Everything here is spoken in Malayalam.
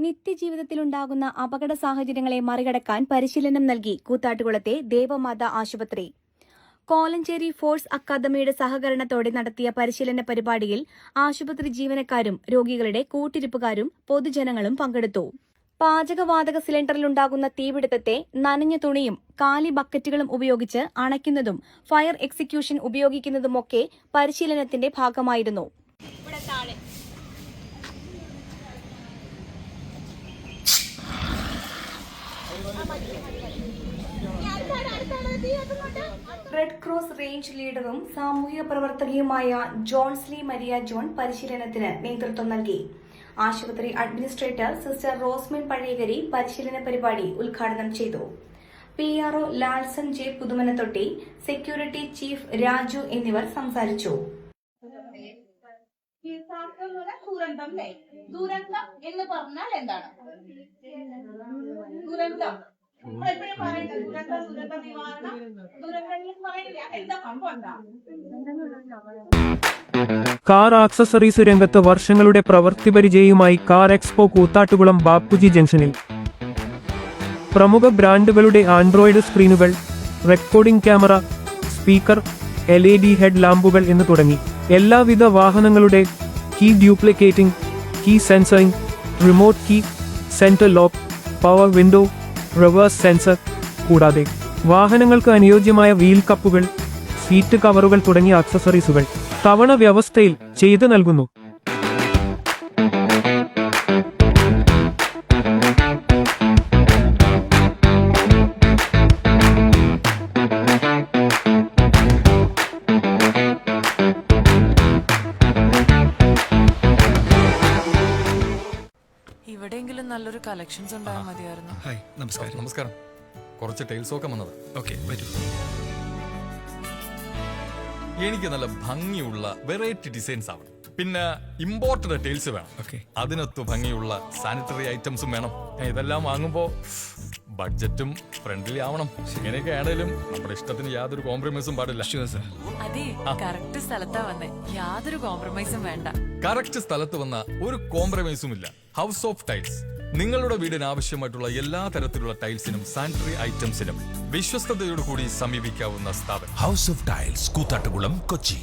നിത്യജീവിതത്തിലുണ്ടാകുന്ന അപകട സാഹചര്യങ്ങളെ മറികടക്കാൻ പരിശീലനം നൽകി കൂത്താട്ടുകുളത്തെ ദേവമാത ആശുപത്രി. കോലഞ്ചേരി ഫോഴ്സ് അക്കാദമിയുടെ സഹകരണത്തോടെ നടത്തിയ പരിശീലന പരിപാടിയിൽ ആശുപത്രി ജീവനക്കാരും രോഗികളുടെ കൂട്ടിരിപ്പുകാരും പൊതുജനങ്ങളും പങ്കെടുത്തു. പാചകവാതക സിലിണ്ടറിലുണ്ടാകുന്ന തീപിടുത്തത്തെ നനഞ്ഞ തുണിയും കാലി ബക്കറ്റുകളും ഉപയോഗിച്ച് അണയ്ക്കുന്നതും ഫയർ എക്സിക്യൂഷൻ ഉപയോഗിക്കുന്നതുമൊക്കെ പരിശീലനത്തിന്റെ ഭാഗമായിരുന്നു. റെഡ് ക്രോസ് റേഞ്ച് ലീഡറും സാമൂഹിക പ്രവർത്തകയുമായ ജോൺസ്ലി മരിയ ജോൺ പരിശീലനത്തിന് നേതൃത്വം നൽകി. ആശുപത്രി അഡ്മിനിസ്ട്രേറ്റർ സിസ്റ്റർ റോസ്മിൻ പഴയകരി പരിശീലന പരിപാടി ഉദ്ഘാടനം ചെയ്തു. PRO Lalson J Puthumanathotti, security chief Raju എന്നിവർ സംസാരിച്ചു. ദുരന്തം എന്ന് പറഞ്ഞാൽ എന്താണ്? ദുരന്തം കാർ ആക്സസറീസ് രംഗത്ത് വർഷങ്ങളുടെ പ്രവൃത്തി പരിചയവുമായി കാർ എക്സ്പോ കൂത്താട്ടുകുളം ബാപ്പുജി ജംഗ്ഷനിൽ. പ്രമുഖ ബ്രാൻഡുകളുടെ ആൻഡ്രോയിഡ് സ്ക്രീനുകൾ, recording camera, speaker, LED head ലാമ്പുകൾ എന്ന് തുടങ്ങി എല്ലാവിധ വാഹനങ്ങളുടെ key duplicating, key sensoring, remote key, centre lock, power window, reverse sensor, കൂടാതെ വാഹനങ്ങൾക്ക് അനുയോജ്യമായ വീൽ കപ്പുകൾ, സീറ്റ് കവറുകൾ തുടങ്ങിയ ആക്സസറീസുകൾ തവണ വ്യവസ്ഥയിൽ ചെയ്തു നൽകുന്നു. ഇവിടെയെങ്കിലും നല്ലൊരു കളക്ഷൻസ് ഉണ്ടായാൽ മതിയായിരുന്നു. ഹായ്, നമസ്കാരം. നമസ്കാരം. കുറച്ച് ടൈൽസ് ഒക്കെ വന്നത്. ഓക്കെ, വരൂ. എനിക്ക് നല്ല ഭംഗിയുള്ള വെറൈറ്റി ഡിസൈൻസ് ആവണം. പിന്നെ ഇമ്പോർട്ടഡ് ടൈൽസ് വേണം. ഓക്കെ. അതിനൊത്ത് ഭംഗിയുള്ള സാനിറ്ററി ഐറ്റംസും വേണം. ഇതെല്ലാം വാങ്ങുമ്പോ ബഡ്ജറ്റും ഫ്രണ്ട്ലി ആവണം. ഇങ്ങനെയൊക്കെ ആണെങ്കിലും നമ്മുടെ ഇഷ്ടത്തിന് യാതൊരു കോംപ്രമൈസും പാടില്ല. അതെ, കറക്റ്റ് സ്ഥലത്താ വന്നേ. യാതൊരു കോംപ്രമൈസും വേണ്ട. കറക്റ്റ് സ്ഥലത്ത് വന്ന ഒരു കോംപ്രമൈസും ഇല്ല. ഹൗസ് ഓഫ് ടൈൽസ് നിങ്ങളുടെ വീടിന് ആവശ്യമായിട്ടുള്ള എല്ലാ തരത്തിലുള്ള ടൈൽസിനും സാനിറ്ററി ഐറ്റംസിനും വിശ്വസ്തയോടുകൂടി സമീപിക്കാവുന്ന സ്ഥാപനം. House of tiles, Koothattukulam, Kochi.